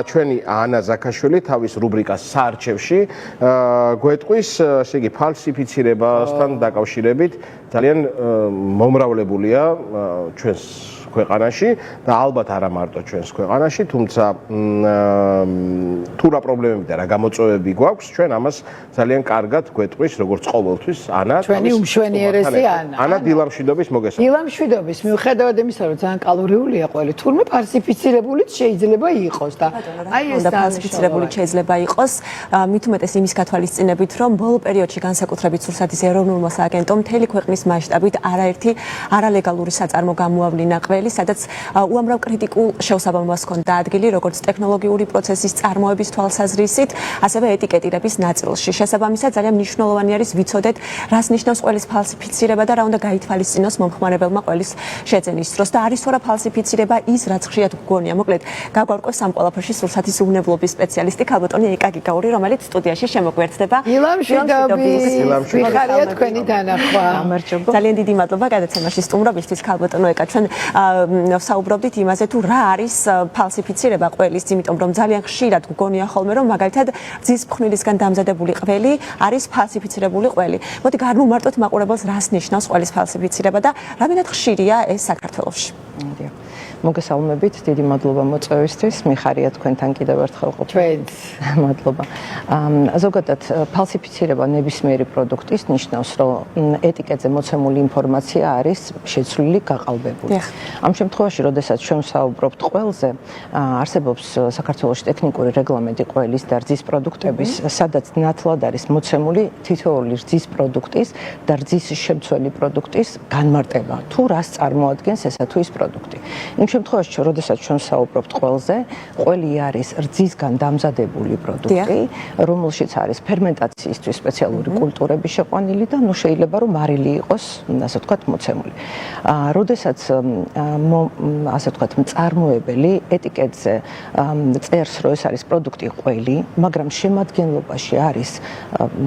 ჩვენი ანა ზაქაშვილი თავის რუბრიკას საარჩევში გვეტყვის, ესე იგი, ფალსიფიცირებასთან დაკავშირებით ძალიან მომრავლებულია ჩვენს ქვეყანაში და ალბათ არა მარტო ჩვენს ქვეყანაში, თუმცა თუ რა პრობლემები და რა გამოწვევები გვაქვს, ჩვენ ამას ძალიან კარგად გვეტყვის, როგორც ყოველთვის ანა. ჩვენი უმშვენიერესი ანა. ანა დილამშვიდობის მოგესალმებით. დილამშვიდობის, მიუხედავად იმისა, რომ ძალიან კალორიულია ყველი, თურმე ფალსიფიცირებულიც შეიძლება იყოს და აი ეს ფალსიფიცირებული შეიძლება იყოს, მით უმეტეს იმის გათვალისწინებით, რომ ბოლო პერიოდში განსაკუთრებით სურსათის ეროვნულმა სააგენტომ მთელი ქვეყნის მასშტაბით არაერთი არალეგალური საწარმო გამოავლინა ყველი, სადაც უამრავ კრიტიკულ შესაბამებას ჰქონდა ადგილი, როგორც ტექნოლოგიური პროცესის წარმოების თვალსაზრისით, ასევე ეტიკეტირების ნაწილში. შესაბამისად, ძალიან მნიშვნელოვანი არის ვიცოდეთ, რას ნიშნავს ყველის ფალსიფიცირება და რა უნდა გაითვალისწინოს მომხმარებელმა ყველის შეძენის დროს და არის თუ არა ფალსიფიცირება ის, რაც ხშირად გგონია. მოკლედ, გაგვარკვევს ამ ყველაფერში სურსათის უვნებლობის სპეციალისტი ქალბატონი ეკა გიგაური, რომელიც სტუდიაში შემოგვერთდება. დილამშვიდობის. მიხარია თქვენი დანახვა. გამარჯობა. ძალიან დიდი მადლობა გადაცემაში სტუმრობისთვის ქალბატონო ეკა. ჩვენ საუბრობდით იმაზე, თუ რა არის ფალსიფიცირება ყველის, იმიტომ რომ ძალიან ხშირად გგონია ხოლმე, რომ მაგალითად ძის ფხვნილისგან დამზადებული ყველი არის ფალსიფიცირებული ყველი. მოდი განვუმარტოთ მაყურებელს, რას ნიშნავს ყველის ფალსიფიცირება და რამდენად ხშირია ეს საქართველოში. მოგესალმებით, დიდი მადლობა მოწვევისთვის. მიხარია თქვენთან კიდევ ერთხელ ყოფნა. ჩვენც მადლობა. ზოგადად ფალსიფიცირება ნებისმიერი პროდუქტის ნიშნავს, რომ ეტიკეტზე მოცემული ინფორმაცია არის შეცვლილი, გაყალბებული. ამ შემთხვევაში, როდესაც ჩვენ ვსაუბრობთ ყველზე, არსებობს საქართველოში ტექნიკური რეგლამენტი ყველის და რძის პროდუქტების, სადაც ნათლად არის მოცემული თითოეული რძის პროდუქტის და რძის შემცველი პროდუქტის განმარტება, თუ რას წარმოადგენს ესა თუ ის პროდუქტი. იმ შემთხვევაში, როდესაც ჩვენ ვსაუბრობთ ყველზე, ყველი არის რძისგან დამზადებული პროდუქტი, რომელშიც არის ფერმენტაციისთვის სპეციალური კულტურები შეყვანილი და ნუ შეიძლება რომ მარილი იყოს, ასე ვთქვათ, მოცემული. როდესაც ასე ვთქვათ, მწარმოებელი ეტიკეტზე წერს, რომ ეს არის პროდუქტი ყველი, მაგრამ შემადგენლობაში არის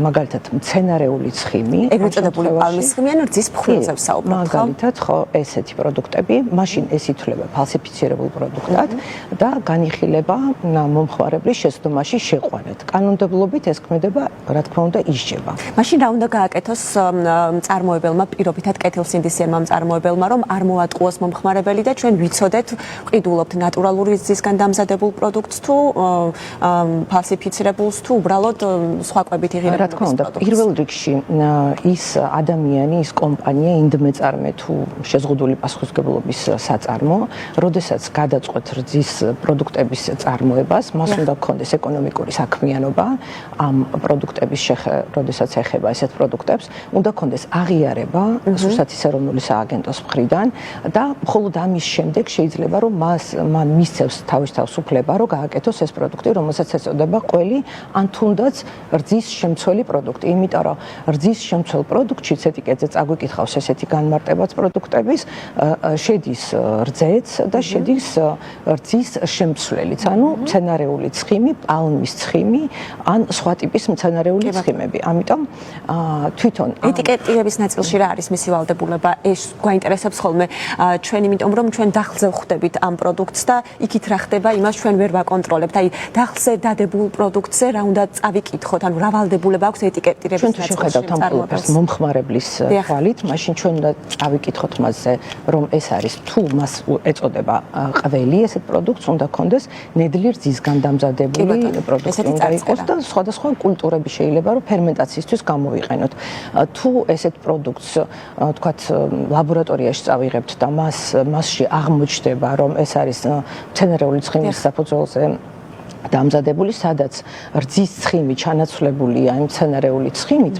მაგალითად მცენარეული ცხიმი, ეგრეთ წოდებული პალმის ცხიმი ან რძის ფხვნილზე ვსაუბრობთ, ხო? მაგალითად, ხო, ესეთი პროდუქტები, მაშინ ეს ითვლება ფალსიფიცირებულ პროდუქტად და განიხილება მომხმარებლის შეცდომაში შეყვანად. კანონმდებლობით ეს ქმედება, რა თქმა უნდა, ისჯება. მაშინ რა უნდა გააკეთოს მწარმოებელმა, პირობითად კეთილსინდისიერმა მწარმოებელმა, რომ არ მოატყუოს მომხმარებელი და ჩვენ ვიცოდეთ, ვყიდულობთ ნატურალური რძისგან დამზადებულ პროდუქტს თუ ფალსიფიცირებულს თუ უბრალოდ სხვა კვებით იღებულ რა თქმა უნდა, პირველ რიგში ის ადამიანი, ის კომპანია, ინდმეწარმე თუ შეზღუდული პასუხისმგებლობის საწარმო, როდესაც გადაწყვეტ რძის პროდუქტების წარმოებას, მას უნდა გქონდეს ეკონომიკური საქმიანობა ამ პროდუქტების როდესაც ეხება ესეთ პროდუქტებს, უნდა გქონდეს აღიარება სურსათის ეროვნული სააგენტოს მხრიდან და მხოლოდ ამის შემდეგ შეიძლება რომ მან მისცევს თავის უფლება, რომ გააკეთოს ეს პროდუქტი, რომელსაც ეწოდება ყველი, ან თუნდაც რძის შემცველი პროდუქტი, იმიტომ რომ რძის შემცველ პროდუქტშიც ეტიკეტზე წაგვიკითხავს ესეთი განმარტებაც პროდუქტების, შედის რძეც და შედის რძის შემცვლელიც, ანუ მცენარეული ცხიმი, პალმის ცხიმი, ან სხვა ტიპის მცენარეული ცხიმები. ამიტომ თვითონ ეტიკეტირების ნაწილში რა არის მისი ვალდებულება? ეს გვაინტერესებს ხოლმე ჩვენ, იმიტომ რომ ჩვენ დახლზე ვხვდებით ამ პროდუქტს და იქით რა ხდება, იმას ჩვენ ვერ ვაკონტროლებთ. აი, დახლზე დადებულ პროდუქტზე რა უნდა წავიკითხოთ, ანუ რა ვალდებულება აქვს ეტიკეტირების ნაწილში? ჩვენ შევხედავთ ამ ყველაფერს მომხმარებლის თვალით, მაშინ ჩვენ უნდა წავიკითხოთ მასზე, რომ ეს არის თუ მას ეწოდება ყველი ესეთ პროდუქტს, უნდა გქონდეს ნედლი რძისგან დამზადებული პროდუქტი უნდა იყოს და სხვადასხვა კულტურები შეიძლება რომ ფერმენტაციისთვის გამოვიყენოთ. თუ ესეთ პროდუქტს, თქვათ, ლაბორატორიაში წავიღებთ და მასში აღმოჩნდება, რომ ეს არის მცენარეული ცხიმის საფუძველზე დამზადებული, სადაც რძის ცხიმი ჩანაცვლებულია იმ მცენარეული ცხიმით,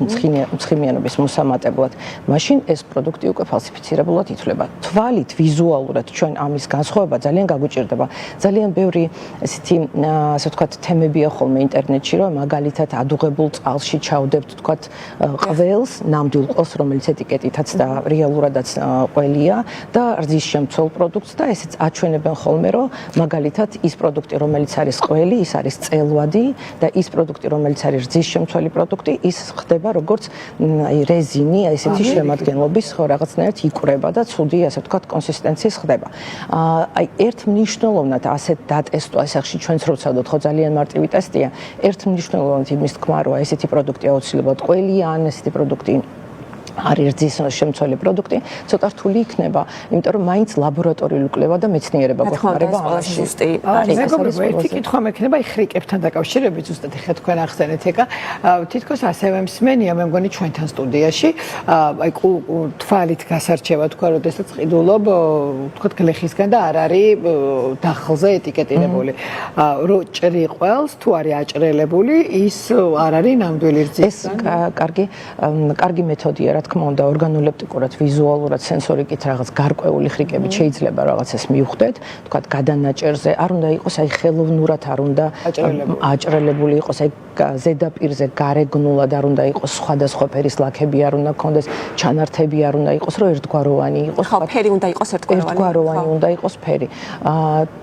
ცხიმიანობის მოსამატებლად, მაშინ ეს პროდუქტი უკვე ფალსიფიცირებულად ითვლება. თვალით, ვიზუალურად ჩვენ ამის განსხვავება ძალიან გაგვიჭირდება. ძალიან ბევრი ესეთი, ასე ვთქვათ, თემებია ხოლმე ინტერნეტში, რომ მაგალითად ადუღებულ წყალში ჩავდებთ, ვთქვათ, ყველს, ნამდვილ ყველს, რომელიც ეტიკეტითაც და რეალურადაც ყველია და რძის შემცველ პროდუქტს და ესეც აჩვენებენ ხოლმე, რომ მაგალითად ის პროდუქტი, რომელიც არის ყველი ყველი, ის არის წელვადი და ის პროდუქტი, რომელიც არის რძის შემცველი პროდუქტი, ის ხდება როგორც რეზინი, ესეთი შემადგენლობის, ხო, რაღაცნაირად იკვრება და ცუდი, ასე ვთქვათ, კონსისტენციის ხდება. აი, ერთ მნიშვნელოვნად ასეთ დატესტვა, ასახში ჩვენც რო ვცადოთ, ხო, ძალიან მარტივი ტესტია. ერთ მნიშვნელოვნად იმის თქმა, რომ ესეთი პროდუქტი აუცილებლად ყველია, ან ესეთი პროდუქტი არის რძის შემცველი პროდუქტი, ცოტა რთული იქნება, იმიტომ რომ მაინც ლაბორატორიული კვლევა და მეცნიერება გვეხმარება ამაში. მეგობრებო, ერთი კითხვა მექნება ხრიკებთან დაკავშირებით, ზუსტად ეხლა თქვენ ახსენეთ ეკა, თითქოს ასევე მსმენია, მე მგონი ჩვენთან სტუდიაში, აი თვალით გასარჩევა თქვა, როდესაც ყიდულობ, თქვა გლეხისგან და არ არის დახლზე ეტიკეტირებული. რო ჭრი ყველს, თუ არის აჭრელებული, ის არ არის ნამდვილი რძისგან. ეს კარგი მეთოდია, რა თქმა უნდა, ორგანოლეპტიკურად, ვიზუალურად, სენსორიკით რაღაც გარკვეული ხრიკებით შეიძლება რაღაცას მივხვდეთ, თქვა გადანაჭერზე, არ უნდა იყოს აი ხელოვნურად, არ უნდა აჭრელებული იყოს, აი ზედაპირზე გარეგნულად არ უნდა იყოს სხვადასხვა ფერის ლაქები, არ უნდა ქონდეს ჩანართები, არ უნდა იყოს, რომ ერთგვაროვანი იყოს. ხო, ფერი უნდა იყოს ერთგვაროვანი უნდა იყოს ფერი.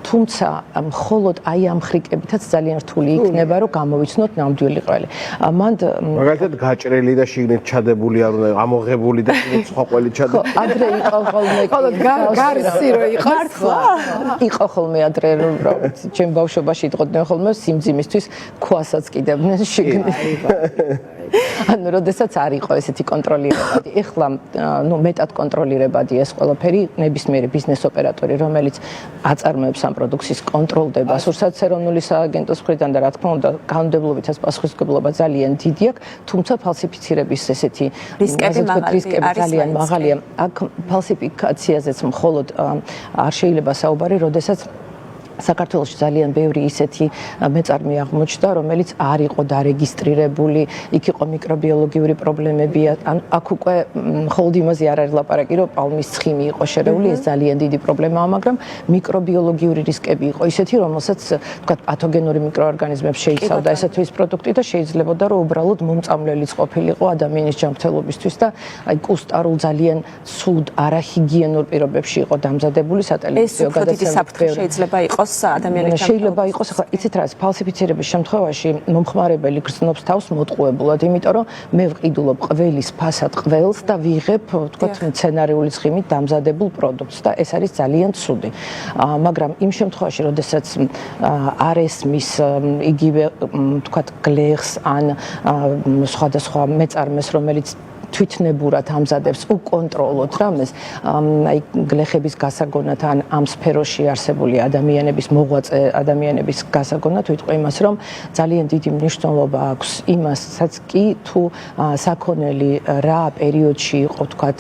თუმცა მხოლოდ აი ამ ხრიკებითაც ძალიან რთული იქნება, რომ გამოვიცნოთ ნამდვილი ყველი. მანდ მაგალითად გაჭრელი და შიგნით ჩადებული არ უნდა ამოღებული და შიგნით სხვა ყველი ჩადებული. ხო, ადრე იყო ხოლმე ხოლოდ გარსი რო იყოს ხო? იყო ხოლმე ადრე რომ ჩემ ბავშვობაში იტყოდნენ ხოლმე სიმძიმისთვის ქვასაც კიდევდნენ შიგნით. ანუ როდესაც არ იყო ესეთი კონტროლირებადი. ეხლა მეტად კონტროლირებადი ეს ყველაფერი, ნებისმიერი ბიზნეს ოპერატორი, რომელიც აწარმოებს ამ პროდუქციის კონტროლდება სურსათის ეროვნული სააგენტოს მხრიდან და რა თქმა უნდა, კანონმდებლობითაც პასუხისმგებლობა ძალიან დიდი აქვს, თუმცა ფალსიფიცირების ესეთი რისკები ძალიან მაღალია. აქ ფალსიფიკაციაზეც მხოლოდ არ შეიძლება საუბარი, როდესაც საქართველოში ძალიან ბევრი ისეთი მეწარმე აღმოჩნდა, რომელიც არ იყო დარეგისტრირებული, იქ იყო მიკრობიოლოგიური პრობლემები, აქ უკვე მხოლოდ იმაზე არ არის ლაპარაკი, რომ პალმის ცხიმი იყო შერეული, ეს ძალიან დიდი პრობლემაა, მაგრამ მიკრობიოლოგიური რისკები იყო ისეთი, რომელსაც თქვათ პათოგენური მიკროორგანიზმებს შეიცავდა ესეთვის პროდუქტი და შეიძლებოდა, რომ უბრალოდ მომწამლელიც ყოფილიყო ადამიანის ჯანმრთელობისთვის და აი კუსტარულ ძალიან ცუდ არაჰიგიენურ პირობებში იყო დამზადებული სატელევიზიო გადაცემა შეიძლება იყოს შეიძლება იყოს, ახლა იცით რა, ფალსიფიცირების შემთხვევაში მომხმარებელი გრძნობს თავს მოტყუებულად, იმიტომ რომ მე ვყიდულობ ყველის ფასად ყველს და ვიღებ, თქვათ, მცენარეული ცხიმით დამზადებულ პროდუქტს და ეს არის ძალიან ცუდი. მაგრამ იმ შემთხვევაში, როდესაც არ ესმის იგივე, თქვათ, გლეხს ან სხვადასხვა მეწარმეს, რომელიც თვითნებურად ამზადებს უკონტროლოთ რამეს, აი გლეხების გასაგონად ან ამ სფეროში არსებული ადამიანების მოღვაწე ადამიანების გასაგონად ვიტყვი იმას, რომ ძალიან დიდი მნიშვნელობა აქვს იმასაც კი თუ საქონელი რა პერიოდში იყო, თქვათ,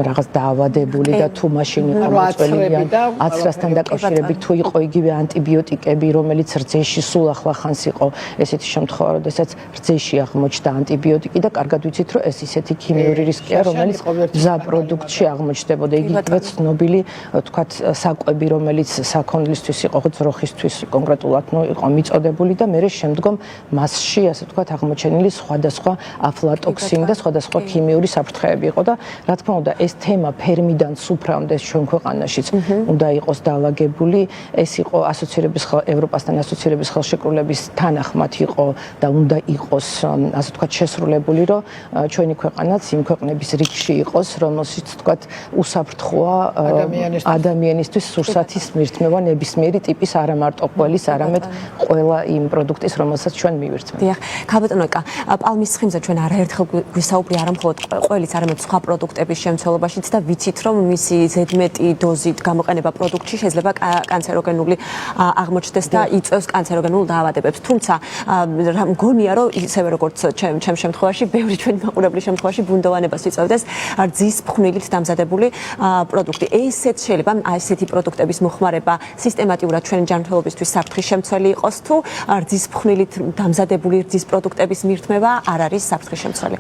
რაღაც დაავადებული და თუ მაშინ იყო მოწვეული აცრასთან დაკავშირებით თუ იყო იგივე ანტიბიოტიკები, რომელიც რძეში სულ ახლახანს იყო ესეთი შემთხვევა, როდესაც რძეში აღმოჩნდა ანტიბიოტიკი და კარგად ვიცით, რომ ეს ისეთი ქიმიური რისკია, რომელიც მზა პროდუქტში აღმოჩნდებოდა. იგივე ცნობილი, თქვათ, საკვები, რომელიც საქონლისთვის იყო, ძროხისთვის კონკრეტულად იყო მიწოდებული და მე შემდგომ მასში, ასე ვთქვათ, აღმოჩენილი სხვადასხვა აფლატოქსინი და სხვადასხვა ქიმიური საფრთხეები იყო და რა თქმა უნდა, ეს თემა ფერმიდან სუფრამდე ჩვენ ქვეყანაშიც უნდა იყოს დაალაგებული. ეს იყო ევროპასთან ასოცირების ხელშეკრულების თანახმად იყო და უნდა იყოს, ასე ვთქვათ, შესრულებული, რომ ჩვენი ქვეყანაც იმ ქვეყნების რიგში იყოს, რომელშიც თქვათ უსაფრთხოა ადამიანისთვის სურსათის მირთმევა ნებისმიერი ტიპის, არა მარტო ყველის, არამედ ყველა იმ პროდუქტის, რომელსაც ჩვენ მივირთმევთ. დიახ, ქალბატონო ეკა, პალმის ცხიმზე ჩვენ არაერთხელ გვისაუბრია არა მხოლოდ ყველის, არამედ სხვა პროდუქტების შემცველობაშიც და ვიცით, რომ მისი ზედმეტი დოზით გამოყენება პროდუქტში შეიძლება კანცეროგენული აღმოჩნდეს და იწვევს კანცეროგენულ დაავადებებს. თუმცა მგონია, რომ ისევე როგორც ჩემ შემთხვევაში, ბევრი ჩვენი მაყურებლის შემთხვევაში ბუნდოვანებას იწევდეს რძის ფხვნილით დამზადებული პროდუქტი. ესეც შეიძლება ასეთი პროდუქტების მოხმარება სისტემატურად ჩვენი ჯანმრთელობისთვის საფრთხის შემცველი იყოს თუ რძის ფხვნილით დამზადებული რძის პროდუქტების მირთმევა არ არის საფრთხის შემცველი?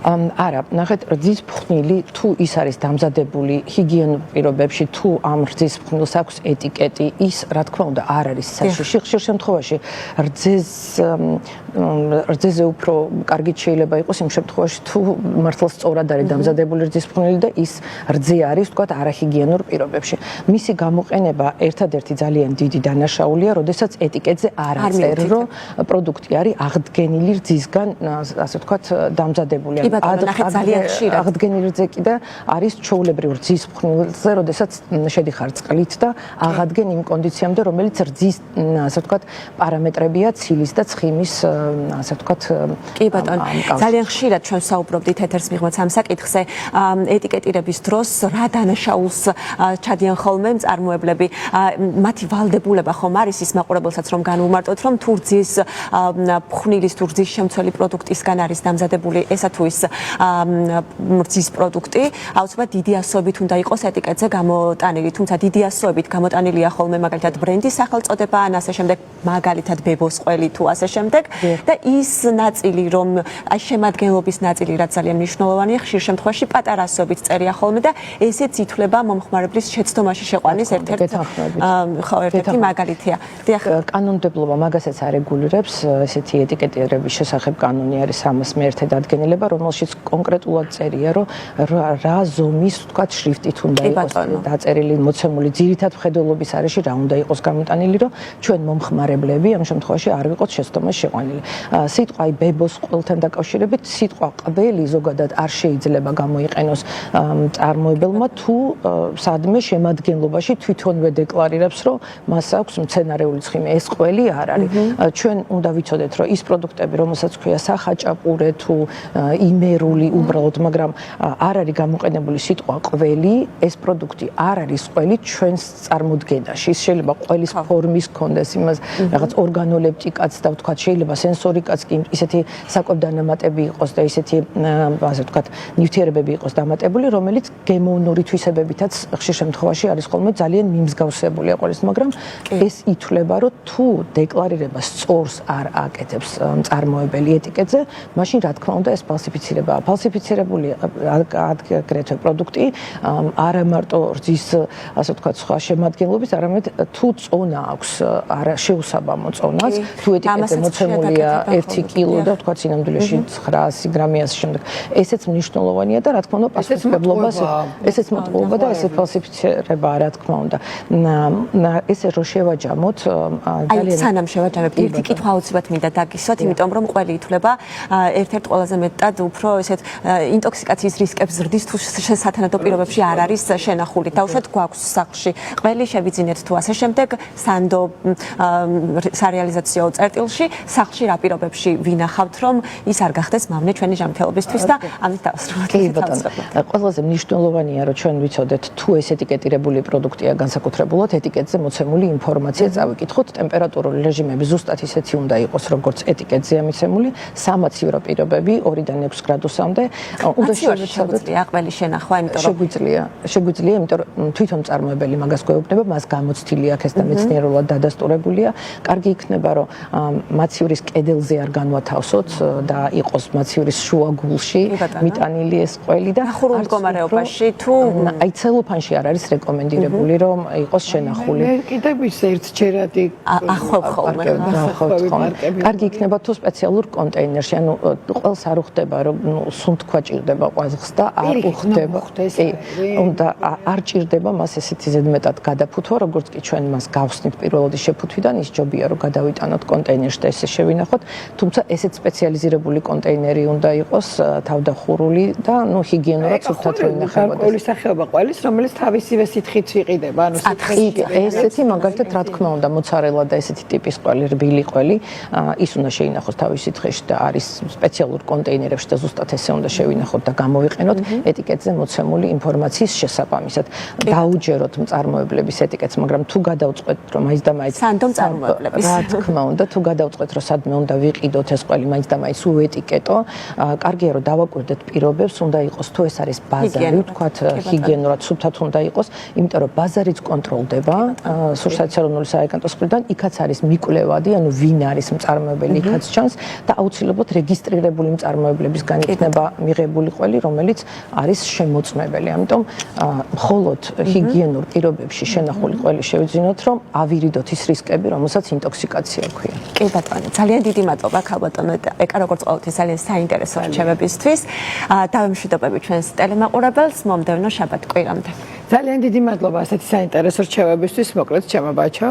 არა, ნახეთ, რძის ფხვნილი თუ ის არის დამზადებული ჰიგიენურ პირობებში, თუ ამ რძის ფხვნილს აქვს ეტიკეტი, ის რა თქმა უნდა არ არის საშიში. ხშირ შემთხვევაში რძეზე უფრო კარგით შეიძლება იყოს იმ შემთხვევაში თუ მართლა სწორად არის დამზადებული რძის ფხვნილი და ის რძე არის ვთქვათ არაჰიგიენურ პირობებში. მისი გამოყენება ერთადერთი ძალიან დიდი დანაშაულია, როდესაც ეტიკეტზე არ აწერს, რომ პროდუქტი არის აღდგენილი რძისგან, ასე ვთქვათ, დამზადებული. აღდგენილი რძე კიდე არის ჩვეულებრივ რძის ფხვნილზე, როდესაც შედიხარ წყლით და აღადგენ იმ კონდიციამდე, რომელიც რძის, ასე ვთქვათ, პარამეტრებია ცილის და ცხიმის, ასე ვთქვათ, კი ბატონო, ძალიან ხშირად ჩვენ საუბრობდით ეთერს მიღმაც ამ საკითხზე, ეტიკეტირების დროს რა დანაშაულს ჩადიან ხოლმე მწარმოებლები, მათი ვალდებულება ხომ არის ის მაყურებელსაც რომ განვუმარტოთ, რომ თუ რძის ფხვნილის თუ რძის შემცველი პროდუქტისგან არის დამზადებული ესა თუ ის რძის პროდუქტი, აუცილებლად დიდი ასოებით უნდა იყოს ეტიკეტზე გამოტანილი, თუმცა დიდი ასოებით გამოტანილია ხოლმე მაგალითად ბრენდის სახელწოდება, ან ასე შემდეგ, მაგალითად ბებოს ყველი თუ ასე შემდეგ და ის ნაწილი რომ აი შემადგენლობის ნაწილი რაც ძალიან მნიშვნელოვანია, ხშირ შემთხვევაში პატარა ასოებით წერია ხოლმე და ესეც ითვლება მომხმარებლის შეცდომაში შეყვანის ერთ-ერთი მაგალითია. კანონმდებლობა მაგასაც არეგულირებს, ესეთი ეტიკეტირების შესახებ კანონი არის 301 დადგენილება, რომელშიც კონკრეტულად წერია, რომ რა ზომის, ვთქვათ, შრიფტით უნდა იყოს დაწერილი, მოცემული ძირითად მხედველობის არეში რა უნდა იყოს გამოტანილი, რომ ჩვენ მომხმარებლები ამ შემთხვევაში არ ვიყოთ შეცდომაში შეყვანილი. სიტყვა აი ბებოს ყველთან დაკავშირებით, სიტყვა ყველი ზოგადად არ შეიძლება გამოიყენოს მწარმოებელმა თუ სადმე შემადგენლობაში თვითონვე დეკლარირებს, რომ მას აქვს მცენარეული ცხიმი. ეს ყველი არ არის. ჩვენ უნდა ვიცოდეთ, რომ ის პროდუქტები, რომელსაც ქვია სახაჭაპურე თუ იმერული უბრალოდ, მაგრამ არ არის გამოყენებული სიტყვა ყველი, ეს პროდუქტი არ არის ყველი ჩვენს წარმოდგენაში. ის შეიძლება ყველის ფორმის კონდეს, იმას რაღაც ორგანოლეპტიკაც და ვთქვათ, შეიძლება სენსორიკაც კი ისეთი საკვებდანამატები იყოს და ისეთი, ასე ვთქვათ, ნივთიერებები იყოს დამატებული, რომელიც გემოვნური თვისებებითაც ხშირ შემთხვევაში არის ხოლმე ძალიან მიმსგავსებული აყოლეს, მაგრამ ეს ითვლება, რომ თუ დეკლარირებას სწორს არ აკეთებს მწარმოებელი ეტიკეტზე, მაშინ რა თქმა უნდა ეს ფალსიფიცირებაა. ფალსიფიცირებული აგრეთვე პროდუქტი არა მარტო რძის, ასე ვთქვათ, სხვა შემადგენლობის, არამედ თუ წონა აქვს, არა შეუსაბამო წონას, თუ ეტიკეტზე მოცემულია 1 კილო და ვთქვათ სინამდვილეში 900 გრამი ასე შემდეგ. ესეც მნიშვნელოვანია და რა თქმა უნდა პასუხისმგებლობას ესეც მოტყუება და ესეც ფალსიფიცირება რა თქმა უნდა. ესე რომ შევაჯამოთ ძალიან სანამ შევაჯამებთ ერთი კითხვა აუცილებლად მინდა დაგისვათ, იმიტომ რომ ყველი ითვლება ერთ-ერთ ყველაზე მეტად უფრო ესეთ ინტოქსიკაციის რისკებს ზრდის თუ სათანადო პირობებში არ არის შენახული. დავუშვათ გვაქვს სახლში ყველი შევიძინეთ თუ ასე შემდეგ სანდო სარეალიზაციო წერტილში სახლში რა პირობებში ვინახავთ რომ ის არ გახდეს მავნე ჩვენი ჯანმრთელობისთვის და ამით დავასრულოთ. კი ბატონო. ყველაზე მნიშვნელოვანია რომ ჩვენ ვიცოდეთ თუ ეს ეტიკეტირებული პროდუქტია განსაკუთრებულად ეტიკეტზე მოცემული ინფორმაცია წავიკითხოთ, ტემპერატურული რეჟიმები ზუსტად ისეთი უნდა იყოს როგორც ეტიკეტზეა მიცემული, სამაცივრო პირობები 2-დან 6 გრადუსამდე უნდა შევეცადოთ. ყველი შენახვა, იმიტომ რომ შეგვიძლია, იმიტომ რომ თვითონ მწარმოებელი მაგას გვეუბნება, მას გამოცდილი აქვს ეს და მეცნიერულად დადასტურებულია. კარგი იქნება რომ მაცივრის კედელზე არ განვათავსოთ და იყოს მაცივრის შუაგულში მიტანილი ეს ყველი და ახურულ მდგომარეობაში თუ აი ცელოფანში არ არის რეკომენდირებული რომ იყოს შენახული. მე კიდევ ის ერთჯერადი ახვევ ხოლმე. კარგი იქნება თუ სპეციალურ კონტეინერში, ანუ ყველს არ უხდება რომ სუნთქვა ჭირდება ყვავილს და არ უხდება. უნდა არ ჭირდება მას ესეთი ზედმეტად გადაფუთვა, როგორც კი ჩვენ მას გავხსნით პირველად შეფუთვიდან, ის ჯობია რომ გადავიტანოთ კონტეინერში და ესე შევინახოთ, თუმცა ესეც სპეციალიზირებული კონტეინერი უნდა იყოს თავდახურული და ნუ ჰიგიენურად სუფთად რომ ინახებოდეს. გარკვეული სახეობა ყველის, რომელიც თავისივე სითხით ვიყიდება, ანუ ესეთი მაგალითად რა თქმა უნდა მოცარელა და ესეთი ტიპის ყველი, რბილი ყველი, ის უნდა შეინახოს თავის სითხეში და არის სპეციალურ კონტეინერებში და ზუსტად ესე უნდა შევინახოთ და გამოვიყენოთ ეტიკეტზე მოცემული ინფორმაციის შესაბამისად. დაუჯეროთ მწარმოებლების ეტიკეტს, მაგრამ თუ გადავწყვეტ რომ მაინც და მაინც სანდო მწარმოებლების რა თქმა უნდა თუ გადავწყვეტ რომ სადმე უნდა ვიყიდოთ ეს ყველი მაინც და მაინც უეტიკეტო, კარგია რომ დავაკვირდეთ პირობებს, უნდა იყოს თუ ეს არის ბაზარი, ვთქვათ ჰიგიენურად სუფთად უნდა იყოს, იმიტომ რომ ბაზარიც კონტროლდება სოციალურ სააგენტოს მხრიდან, იქაც არის მიკვლევადი, ანუ ვინ არის მწარმოებელი, იქაც ჩანს და აუცილებლად რეგისტრირებული მწარმოებლებისგან იქნება მიღებული ყველი, რომელიც არის შემოწმებელი. ამიტომ მხოლოდ ჰიგიენურ პირობებში შენახული ყველი შევიძინოთ, რომ ავირიდოთ ის რისკები, რომელსაც ინტოქსიკაცია ქვია. კი ბატონო, ძალიან დიდი მადლობა ქალბატონო ეკა, როგორც ყოველთვის ძალიან საინტერესო რჩევებისთვის. დავემშვიდობები ჩვენს ტელემაყურებელს მომდევნო შაბათ კვირამდე. ძალიან დიდი მადლობა ასეთი საინტერესო რჩევებისთვის, მოკლედ ჩემო ბაჩო.